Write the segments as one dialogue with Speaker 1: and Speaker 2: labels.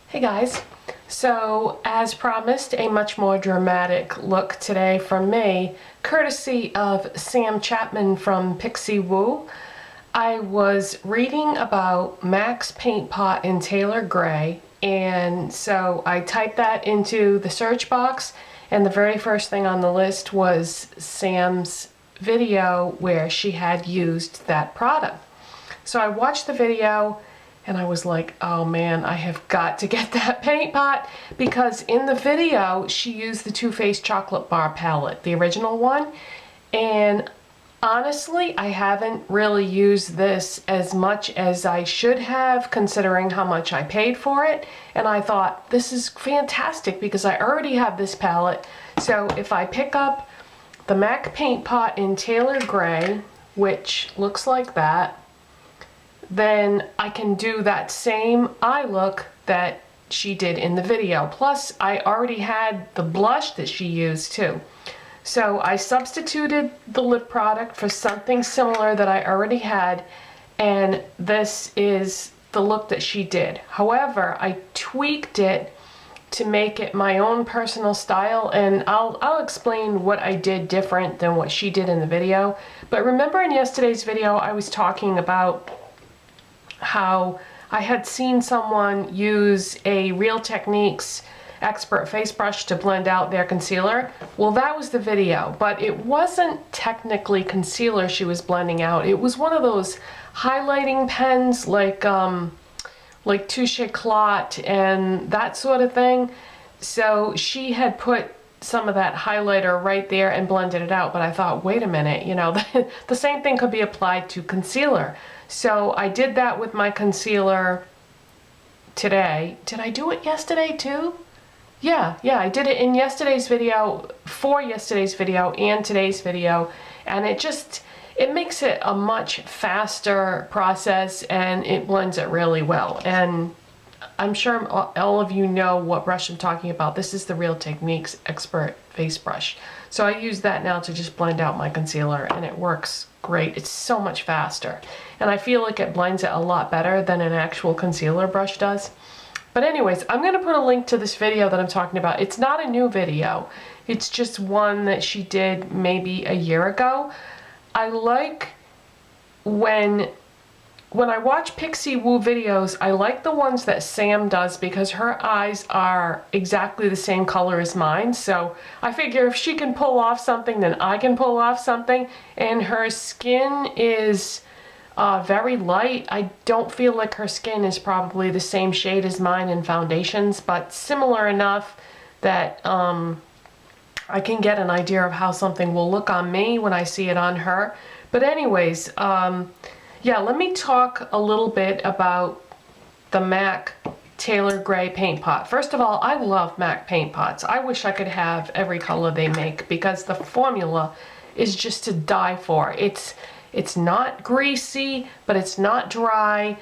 Speaker 1: Hey guys, so as promised, a much more dramatic look today from me, courtesy of Sam Chapman from Pixiwoo. I was reading about MAC's Paint Pot in Tailor Gray, and so I typed that into the search box, and the very first thing on the list was Sam's video where she had used that product. So I watched the video and I was like, oh man, I have got to get that paint pot, because in the video she used the Faced Chocolate Bar palette, the original one, and honestly I haven't really used this as much as I should have, considering how much I paid for it. And I thought, this is fantastic because I already have this palette. So if I pick up the MAC Paint Pot in Tailor Gray, which looks like that, then I can do that same eye look that she did in the video. Plus, I already had the blush that she used too. So I substituted the lip product for something similar that I already had, and this is the look that she did. However, I tweaked it to make it my own personal style, and I'll explain what I did different than what she did in the video. But remember in yesterday's video I was talking about how I had seen someone use a Real Techniques expert face brush to blend out their concealer. Well, that was the video, but it wasn't technically concealer she was blending out. It was one of those highlighting pens like Touche Éclat and that sort of thing. So she had put some of that highlighter right there and blended it out, but I thought, wait a minute, you know, the same thing could be applied to concealer. So I did that with my concealer today. Did I do it yesterday too? Yeah, I did it in yesterday's video, for yesterday's video and today's video, and it makes it a much faster process, and it blends it really well. And I'm sure all of you know what brush I'm talking about. This is the Real Techniques Expert Face Brush. So I use that now to just blend out my concealer, and it works great. It's so much faster. And I feel like it blends it a lot better than an actual concealer brush does. But anyways, I'm going to put a link to this video that I'm talking about. It's not a new video. It's just one that she did maybe a year ago. I like when I watch Pixiwoo videos, I like the ones that Sam does because her eyes are exactly the same color as mine. So I figure if she can pull off something, then I can pull off something. And her skin is very light. I don't feel like her skin is probably the same shade as mine in foundations, but similar enough that I can get an idea of how something will look on me when I see it on her. But anyways, yeah, let me talk a little bit about the MAC Tailor Gray paint pot. First of all, I love MAC paint pots. I wish I could have every color they make because the formula is just to die for. It's not greasy, but it's not dry.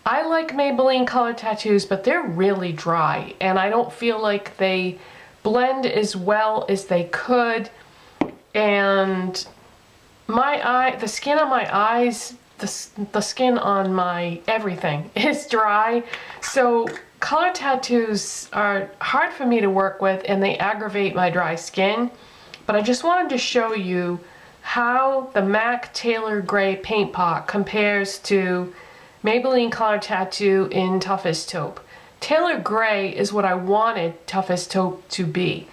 Speaker 1: I like Maybelline color tattoos, but they're really dry, and I don't feel like they blend as well as they could. And the skin on my eyes, the skin on my everything is dry. So color tattoos are hard for me to work with, and they aggravate my dry skin. But I just wanted to show you how the MAC Tailor Gray paint pot compares to Maybelline Color Tattoo in Toughest Taupe. Tailor Gray is what I wanted Toughest Taupe to be,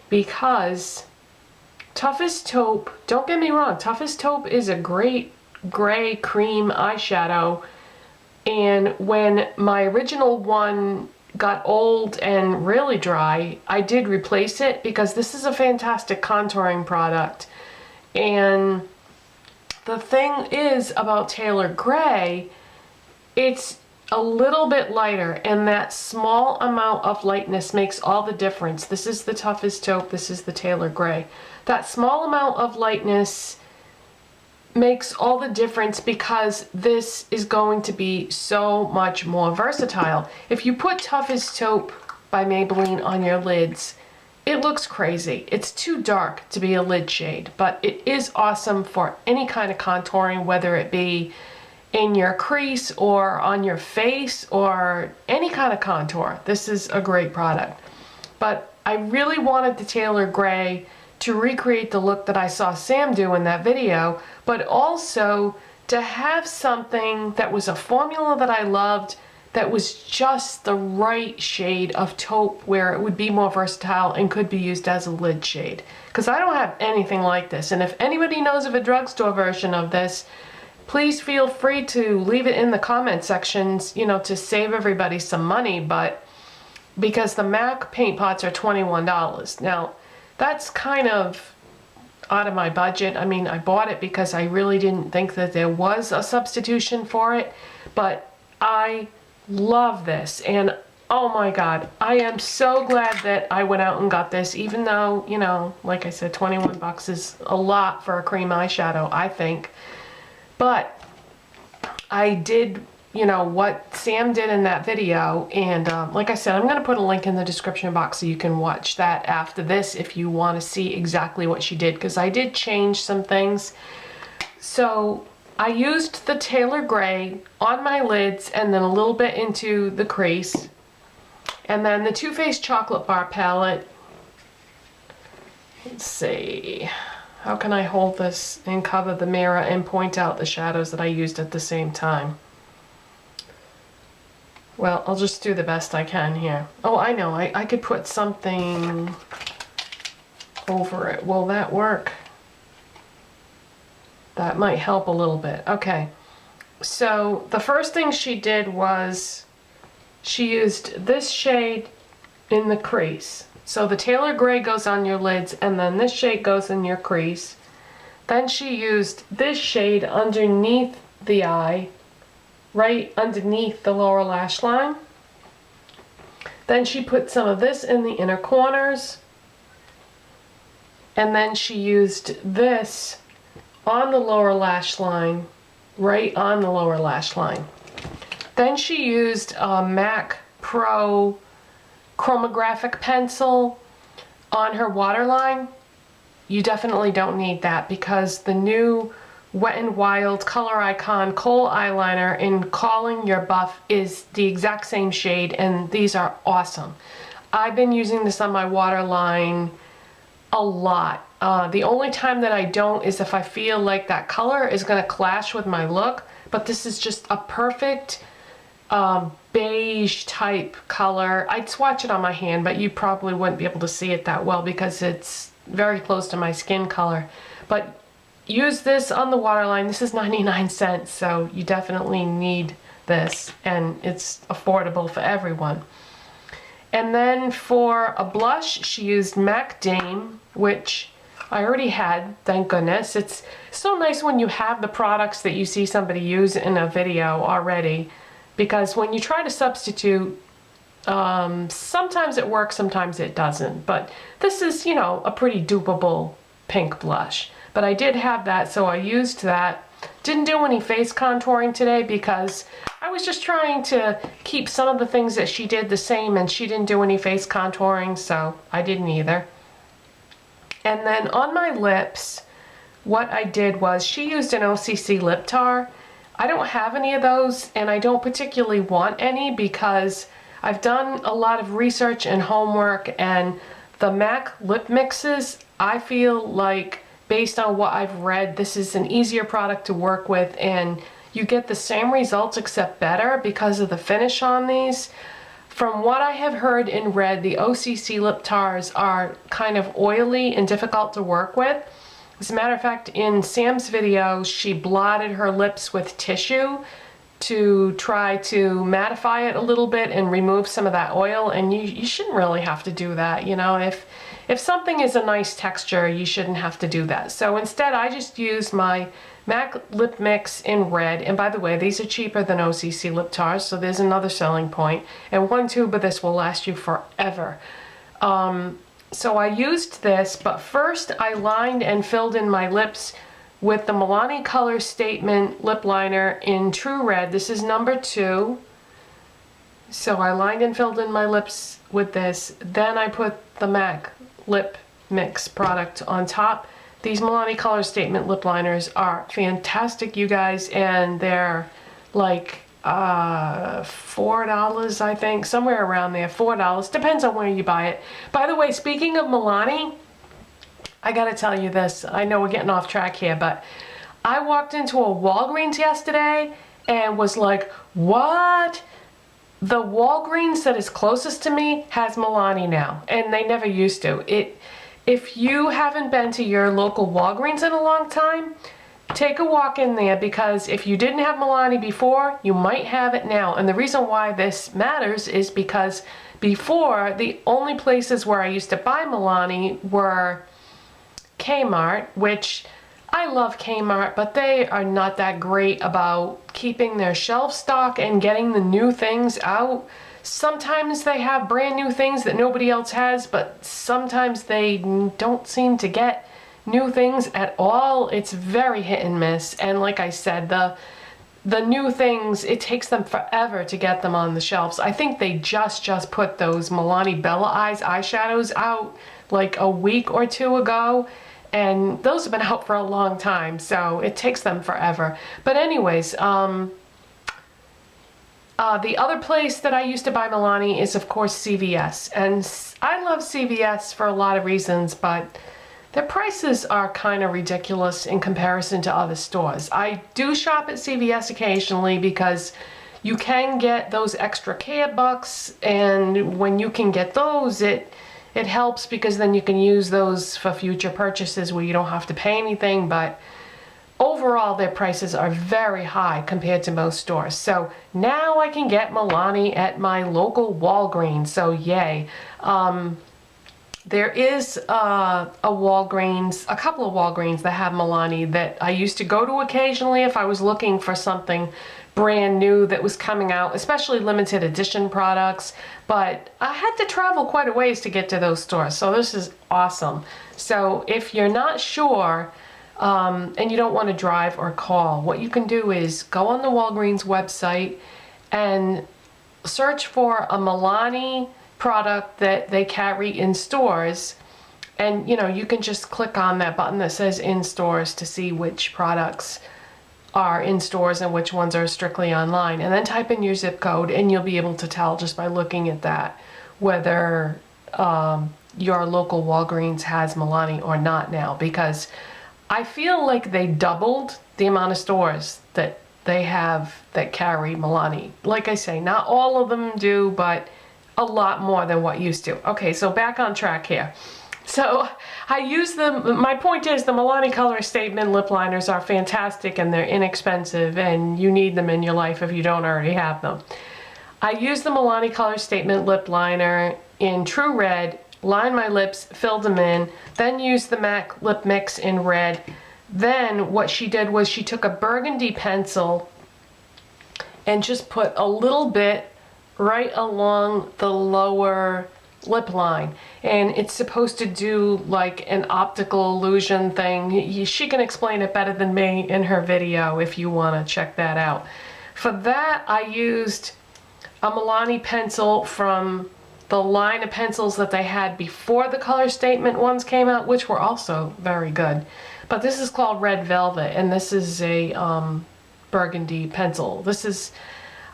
Speaker 1: because Toughest Taupe, don't get me wrong, Toughest Taupe is a great gray cream eyeshadow, and when my original one got old and really dry, I did replace it because this is a fantastic contouring product. And the thing is about Tailor Gray, it's a little bit lighter, and that small amount of lightness makes all the difference. This is the Toughest Taupe, this is the Tailor Gray. That small amount of lightness makes all the difference because this is going to be so much more versatile. If you put Toughest Taupe by Maybelline on your lids, it looks crazy. It's too dark to be a lid shade, but it is awesome for any kind of contouring, whether it be in your crease or on your face or any kind of contour. This is a great product. But I really wanted the Tailor Gray to recreate the look that I saw Sam do in that video, but also to have something that was a formula that I loved, that was just the right shade of taupe where it would be more versatile and could be used as a lid shade. Because I don't have anything like this, and if anybody knows of a drugstore version of this, please feel free to leave it in the comment sections, you know, to save everybody some money. But because the MAC paint pots are $21. Now, that's kind of out of my budget. I mean, I bought it because I really didn't think that there was a substitution for it, but I love this, and oh my god, I am so glad that I went out and got this, even though, you know, like I said, 21 bucks is a lot for a cream eyeshadow, I think. But I did, you know, what Sam did in that video, and like I said, I'm going to put a link in the description box so you can watch that after this if you want to see exactly what she did, because I did change some things. So I used the Tailor Gray on my lids and then a little bit into the crease, and then the Faced Chocolate Bar palette. Let's see, how can I hold this and cover the mirror and point out the shadows that I used at the same time? Well, I'll just do the best I can here. Oh, I know, I could put something over it. Will that work? That might help a little bit. Okay, so the first thing she did was she used this shade in the crease. So the Tailor Gray goes on your lids, and then this shade goes in your crease. Then she used this shade underneath the eye, right underneath the lower lash line. Then she put some of this in the inner corners. And then she used this on the lower lash line, right on the lower lash line. Then she used a MAC Pro chromographic pencil on her waterline. You definitely don't need that because the new Wet n Wild Color Icon kohl eyeliner in Calling Your Buff is the exact same shade, and these are awesome. I've been using this on my waterline a lot. The only time that I don't is if I feel like that color is going to clash with my look, but this is just a perfect beige type color. I'd swatch it on my hand, but you probably wouldn't be able to see it that well because it's very close to my skin color. But use this on the waterline. This is 99 cents, so you definitely need this, and it's affordable for everyone. And then for a blush, she used MAC Dame, which I already had, thank goodness. It's so nice when you have the products that you see somebody use in a video already, because when you try to substitute, sometimes it works, sometimes it doesn't. But this is, you know, a pretty dupable pink blush. But I did have that, so I used that. Didn't do any face contouring today because I was just trying to keep some of the things that she did the same, and she didn't do any face contouring, so I didn't either. And then on my lips, what I did was she used an OCC lip tar. I don't have any of those, and I don't particularly want any because I've done a lot of research and homework, and the MAC lip mixes, I feel like, based on what I've read, this is an easier product to work with, and you get the same results except better because of the finish on these. From what I have heard and read, the OCC lip tars are kind of oily and difficult to work with. As a matter of fact, in Sam's video, she blotted her lips with tissue to try to mattify it a little bit and remove some of that oil, and you shouldn't really have to do that. You know, if something is a nice texture, you shouldn't have to do that. So instead, I just used my MAC lip mix in red, and by the way, these are cheaper than OCC lip tars, so there's another selling point, and one tube of this will last you forever. So I used this, but first I lined and filled in my lips with the Milani Color Statement lip liner in True Red. This is number 2. So I lined and filled in my lips with this. Then I put the MAC lip mix product on top. These Milani Color Statement lip liners are fantastic, you guys, and they're like $4, I think, somewhere around there. $4, depends on where you buy it. By the way, speaking of Milani, I gotta tell you this. I know we're getting off track here, but I walked into a Walgreens yesterday and was like, what? The Walgreens that is closest to me has Milani now, and they never used to. If you haven't been to your local Walgreens in a long time, take a walk in there, because if you didn't have Milani before, you might have it now. And the reason why this matters is because before, the only places where I used to buy Milani were Kmart, which I love Kmart, but they are not that great about keeping their shelf stock and getting the new things out. Sometimes they have brand new things that nobody else has, but sometimes they don't seem to get new things at all. It's very hit and miss. And like I said, the new things, it takes them forever to get them on the shelves. I think they just put those Milani Bella Eyes eyeshadows out like a week or two ago, and those have been out for a long time, so it takes them forever. But anyways, the other place that I used to buy Milani is, of course, CVS. And I love CVS for a lot of reasons, but their prices are kind of ridiculous in comparison to other stores. I do shop at CVS occasionally because you can get those extra care bucks, and when you can get those, it helps, because then you can use those for future purchases where you don't have to pay anything. But overall, their prices are very high compared to most stores. So now I can get Milani at my local Walgreens, so yay. There is a Walgreens, a couple of Walgreens that have Milani that I used to go to occasionally if I was looking for something brand new that was coming out, especially limited edition products. But I had to travel quite a ways to get to those stores, so this is awesome. So if you're not sure and you don't want to drive or call, what you can do is go on the Walgreens website and search for a Milani product that they carry in stores, and you can just click on that button that says in stores to see which products are in stores and which ones are strictly online, and then type in your zip code, and you'll be able to tell just by looking at that whether your local Walgreens has Milani or not now, because I feel like they doubled the amount of stores that they have that carry Milani. Like I say, not all of them do, but a lot more than what used to. Okay, so back on track here. So I use them. My point is, the Milani Color Statement lip liners are fantastic, and they're inexpensive, and you need them in your life if you don't already have them. I use the Milani Color Statement lip liner in True Red, line my lips, filled them in, then used the MAC Lip Mix in red. Then what she did was she took a burgundy pencil and just put a little bit right along the lower lip line, and it's supposed to do like an optical illusion thing. She can explain it better than me in her video if you want to check that out. For that, I used a Milani pencil from the line of pencils that they had before the Color Statement ones came out, which were also very good. But this is called Red Velvet, and this is a burgundy pencil.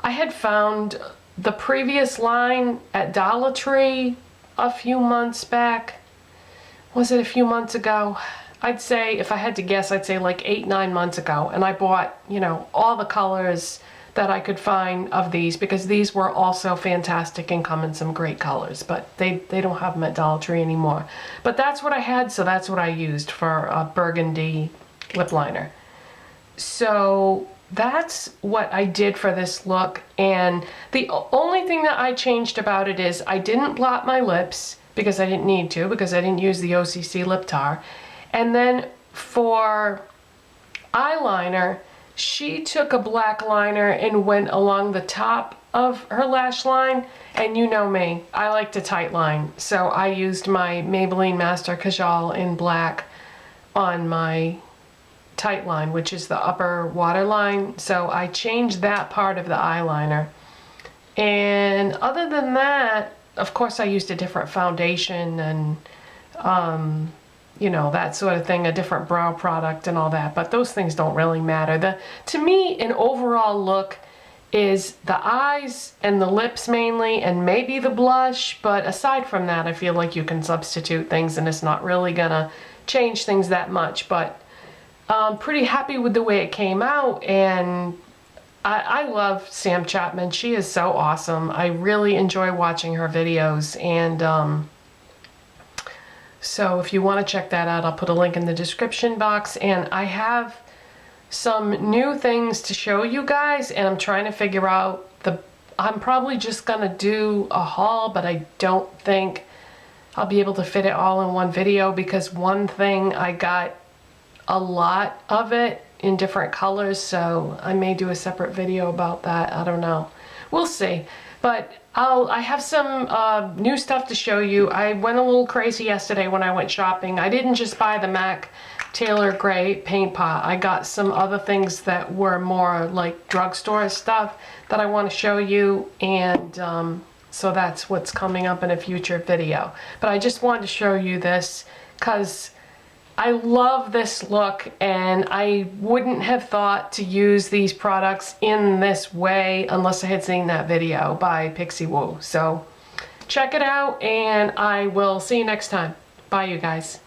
Speaker 1: I had found the previous line at Dollar Tree a few months back. Was it a few months ago? I'd say, if I had to guess, I'd say like 8-9 months ago. And I bought, all the colors that I could find of these, because these were also fantastic and come in some great colors. But they don't have them at Dollar Tree anymore. But that's what I had, so that's what I used for a burgundy lip liner. So that's what I did for this look, and the only thing that I changed about it is I didn't blot my lips, because I didn't need to, because I didn't use the OCC lip tar. And then for eyeliner, she took a black liner and went along the top of her lash line, and you know me, I like to tightline, so I used my Maybelline Master Kajal in black on my tightline, which is the upper waterline. So I changed that part of the eyeliner, and other than that, of course, I used a different foundation and that sort of thing, a different brow product and all that, but those things don't really matter. To me, an overall look is the eyes and the lips mainly, and maybe the blush, but aside from that I feel like you can substitute things and it's not really gonna change things that much. But I'm pretty happy with the way it came out, and I love Sam Chapman. She is so awesome. I really enjoy watching her videos, and so if you want to check that out, I'll put a link in the description box. And I have some new things to show you guys, and I'm trying to figure out I'm probably just gonna do a haul, but I don't think I'll be able to fit it all in one video, because one thing I got a lot of it in different colors, so I may do a separate video about that. I don't know, we'll see. But I have some new stuff to show you. I went a little crazy yesterday when I went shopping. I didn't just buy the MAC Tailor Gray paint pot. I got some other things that were more like drugstore stuff that I want to show you, and so that's what's coming up in a future video. But I just wanted to show you this because I love this look, and I wouldn't have thought to use these products in this way unless I had seen that video by Pixiwoo. So check it out, and I will see you next time. Bye, you guys.